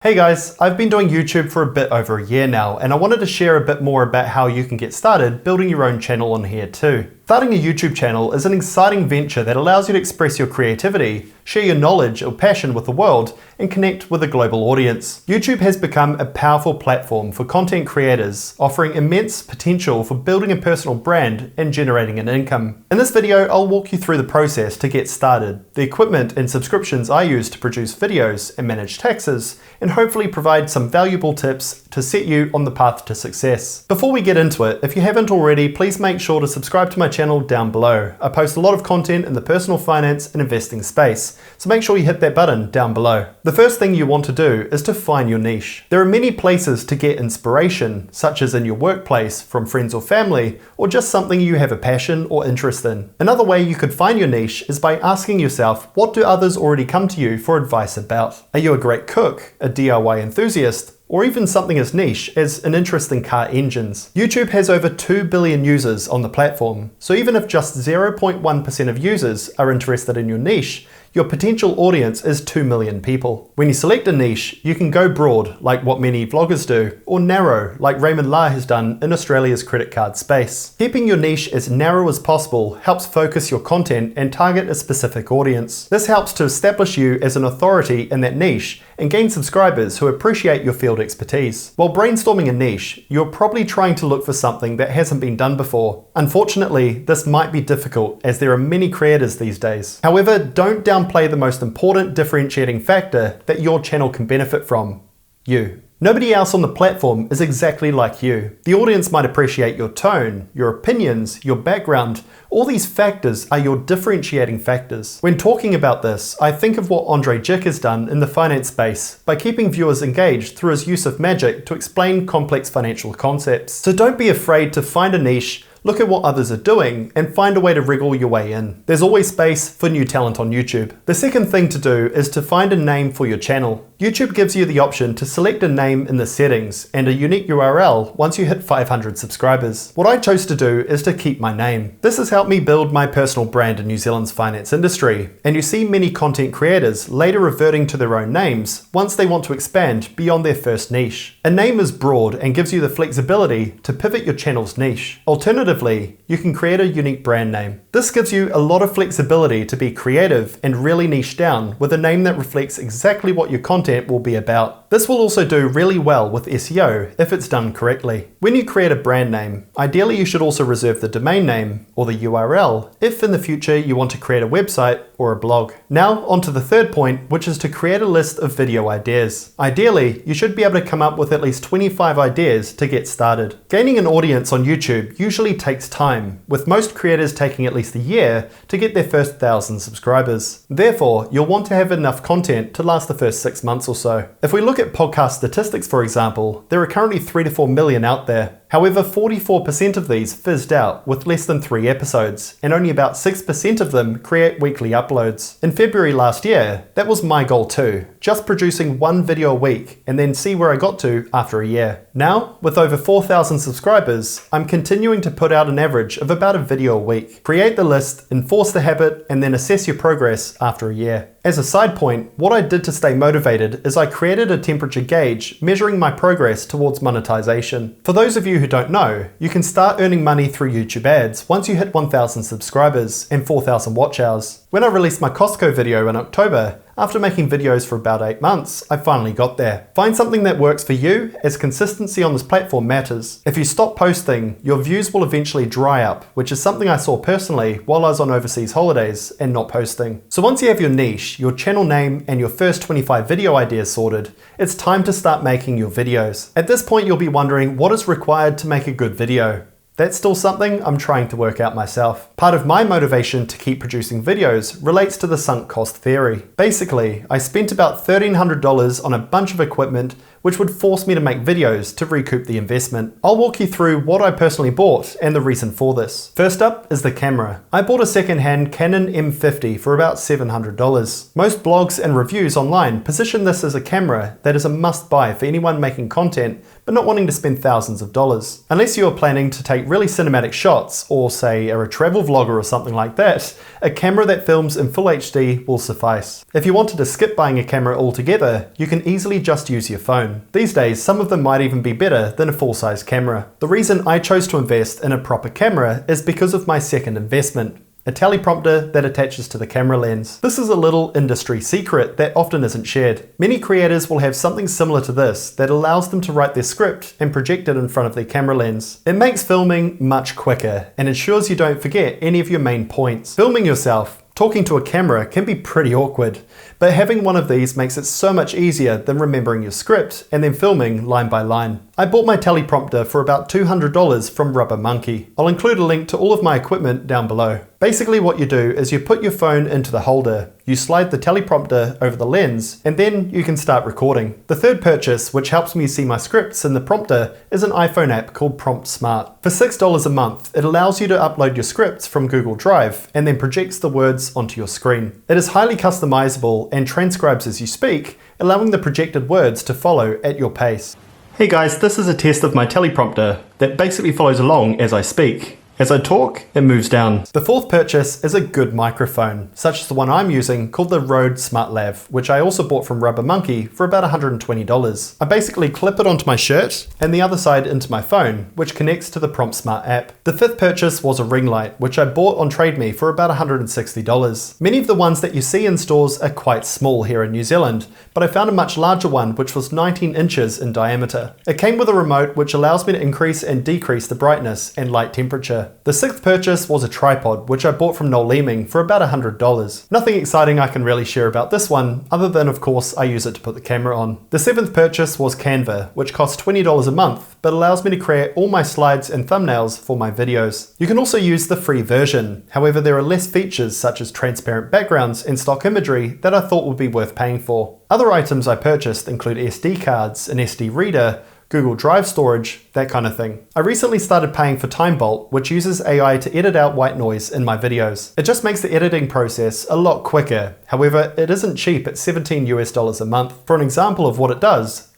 Hey guys, I've been doing YouTube for a bit over a year now, and I wanted to share a bit more about how you can get started building your own channel on here too. Starting a YouTube channel is an exciting venture that allows you to express your creativity, share your knowledge or passion with the world, and connect with a global audience. YouTube has become a powerful platform for content creators, offering immense potential for building a personal brand and generating an income. In this video, I'll walk you through the process to get started, the equipment and subscriptions I use to produce videos and manage taxes, and hopefully provide some valuable tips to set you on the path to success. Before we get into it, if you haven't already, please make sure to subscribe to my channel down below. I post a lot of content in the personal finance and investing space, so make sure you hit that button down below. The first thing you want to do is to find your niche. There are many places to get inspiration, such as in your workplace, from friends or family, or just something you have a passion or interest in. Another way you could find your niche is by asking yourself, what do others already come to you for advice about? Are you a great cook, a DIY enthusiast, or even something as niche as an interest in car engines? YouTube has over 2 billion users on the platform, so even if just 0.1% of users are interested in your niche, your potential audience is 2 million people. When you select a niche, you can go broad, like what many vloggers do, or narrow, like Raymond La has done in Australia's credit card space. Keeping your niche as narrow as possible helps focus your content and target a specific audience. This helps to establish you as an authority in that niche and gain subscribers who appreciate your field expertise. While brainstorming a niche, you're probably trying to look for something that hasn't been done before. Unfortunately, this might be difficult as there are many creators these days. However, don't downplay the most important differentiating factor that your channel can benefit from: you. Nobody else on the platform is exactly like you. The audience might appreciate your tone, your opinions, your background. All these factors are your differentiating factors. When talking about this, I think of what Andre Jick has done in the finance space by keeping viewers engaged through his use of magic to explain complex financial concepts. So don't be afraid to find a niche, look at what others are doing, and find a way to wriggle your way in. There's always space for new talent on YouTube. The second thing to do is to find a name for your channel. YouTube gives you the option to select a name in the settings and a unique URL once you hit 500 subscribers. What I chose to do is to keep my name. This has helped me build my personal brand in New Zealand's finance industry, and you see many content creators later reverting to their own names once they want to expand beyond their first niche. A name is broad and gives you the flexibility to pivot your channel's niche. Alternatively, you can create a unique brand name. This gives you a lot of flexibility to be creative and really niche down with a name that reflects exactly what your content will be about. This will also do really well with SEO if it's done correctly. When you create a brand name, ideally you should also reserve the domain name or the URL if in the future you want to create a website or a blog. Now onto the third point, which is to create a list of video ideas. Ideally, you should be able to come up with at least 25 ideas to get started. Gaining an audience on YouTube usually takes time, with most creators taking at least a year to get their first 1,000 subscribers. Therefore, you'll want to have enough content to last the first 6 months or so. If we look at podcast statistics, for example, there are currently 3 to 4 million out there. However, 44% of these fizzed out with less than 3 episodes, and only about 6% of them create weekly uploads. In February last year, that was my goal too, just producing 1 video a week and then see where I got to after a year. Now, with over 4,000 subscribers, I'm continuing to put out an average of about a video a week. Create the list, enforce the habit, and then assess your progress after a year. As a side point, what I did to stay motivated is I created a temperature gauge measuring my progress towards monetization. For those of you who don't know, you can start earning money through YouTube ads once you hit 1,000 subscribers and 4,000 watch hours. When I released my Costco video in October, after making videos for about 8 months, I finally got there. Find something that works for you, as consistency on this platform matters. If you stop posting, your views will eventually dry up, which is something I saw personally while I was on overseas holidays and not posting. So once you have your niche, your channel name, and your first 25 video ideas sorted, it's time to start making your videos. At this point, you'll be wondering what is required to make a good video. That's still something I'm trying to work out myself. Part of my motivation to keep producing videos relates to the sunk cost theory. Basically, I spent about $1,300 on a bunch of equipment which would force me to make videos to recoup the investment. I'll walk you through what I personally bought and the reason for this. First up is the camera. I bought a second-hand Canon M50 for about $700. Most blogs and reviews online position this as a camera that is a must-buy for anyone making content but not wanting to spend thousands of dollars. Unless you are planning to take really cinematic shots, or say are a travel vlogger or something like that, a camera that films in full HD will suffice. If you wanted to skip buying a camera altogether, you can easily just use your phone. These days, some of them might even be better than a full-size camera. The reason I chose to invest in a proper camera is because of my second investment, a teleprompter that attaches to the camera lens. This is a little industry secret that often isn't shared. Many creators will have something similar to this that allows them to write their script and project it in front of their camera lens. It makes filming much quicker and ensures you don't forget any of your main points. Filming yourself talking to a camera can be pretty awkward, but having one of these makes it so much easier than remembering your script and then filming line by line. I bought my teleprompter for about $200 from Rubber Monkey. I'll include a link to all of my equipment down below. Basically what you do is you put your phone into the holder, you slide the teleprompter over the lens, and then you can start recording. The third purchase, which helps me see my scripts in the prompter, is an iPhone app called Prompt Smart. For $6 a month, it allows you to upload your scripts from Google Drive and then projects the words onto your screen. It is highly customizable and transcribes as you speak, allowing the projected words to follow at your pace. Hey guys, this is a test of my teleprompter that basically follows along as I speak. As I talk, it moves down. The fourth purchase is a good microphone, such as the one I'm using called the Rode SmartLav, which I also bought from Rubber Monkey for about $120. I basically clip it onto my shirt and the other side into my phone, which connects to the Prompt Smart app. The fifth purchase was a Ringlight, which I bought on TradeMe for about $160. Many of the ones that you see in stores are quite small here in New Zealand, but I found a much larger one which was 19 inches in diameter. It came with a remote which allows me to increase and decrease the brightness and light temperature. The sixth purchase was a tripod, which I bought from Noel Leeming for about $100. Nothing exciting I can really share about this one, other than of course I use it to put the camera on. The seventh purchase was Canva, which costs $20 a month, but allows me to create all my slides and thumbnails for my videos. You can also use the free version, however there are less features such as transparent backgrounds and stock imagery that I thought would be worth paying for. Other items I purchased include SD cards, an SD reader, Google Drive storage, that kind of thing. I recently started paying for Time Vault, which uses AI to edit out white noise in my videos. It just makes the editing process a lot quicker. However, it isn't cheap at $17 a month. For an example of what it does,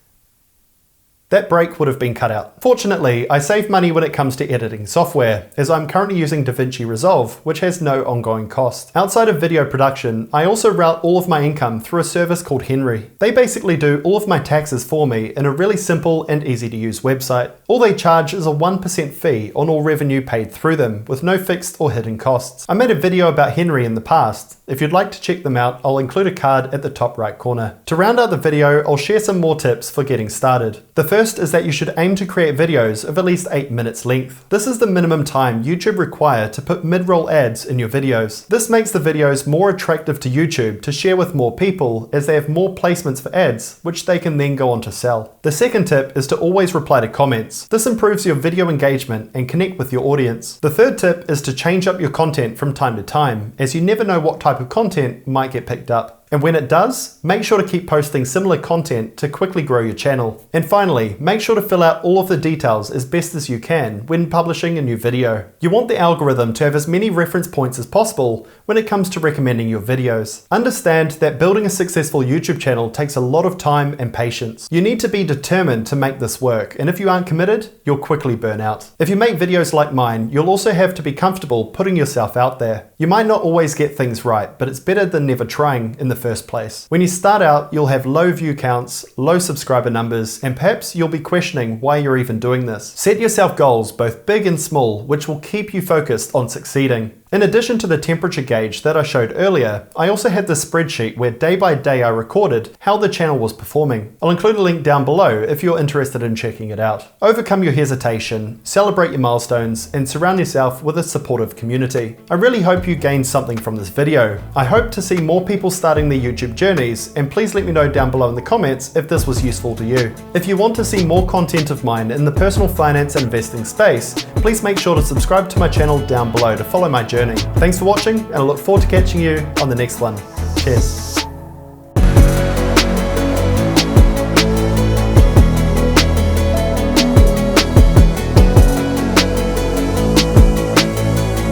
that break would have been cut out. Fortunately, I save money when it comes to editing software, as I'm currently using DaVinci Resolve, which has no ongoing cost. Outside of video production, I also route all of my income through a service called Henry. They basically do all of my taxes for me in a really simple and easy to use website. All they charge is a 1% fee on all revenue paid through them, with no fixed or hidden costs. I made a video about Henry in the past. If you'd like to check them out, I'll include a card at the top right corner. To round out the video, I'll share some more tips for getting started. The first is that you should aim to create videos of at least 8 minutes length. This is the minimum time YouTube require to put mid-roll ads in your videos. This makes the videos more attractive to YouTube to share with more people, as they have more placements for ads, which they can then go on to sell. The second tip is to always reply to comments. This improves your video engagement and connect with your audience. The third tip is to change up your content from time to time, as you never know what type of content might get picked up. And when it does, make sure to keep posting similar content to quickly grow your channel. And finally, make sure to fill out all of the details as best as you can when publishing a new video. You want the algorithm to have as many reference points as possible when it comes to recommending your videos. Understand that building a successful YouTube channel takes a lot of time and patience. You need to be determined to make this work, and if you aren't committed, you'll quickly burn out. If you make videos like mine, you'll also have to be comfortable putting yourself out there. You might not always get things right, but it's better than never trying in the first place. When you start out, you'll have low view counts, low subscriber numbers, and perhaps you'll be questioning why you're even doing this. Set yourself goals, both big and small, which will keep you focused on succeeding. In addition to the temperature gauge that I showed earlier, I also had this spreadsheet where day by day I recorded how the channel was performing. I'll include a link down below if you're interested in checking it out. Overcome your hesitation, celebrate your milestones, and surround yourself with a supportive community. I really hope you gained something from this video. I hope to see more people starting their YouTube journeys, and please let me know down below in the comments if this was useful to you. If you want to see more content of mine in the personal finance and investing space, please make sure to subscribe to my channel down below to follow my journey. Thanks for watching, and I look forward to catching you on the next one. Cheers.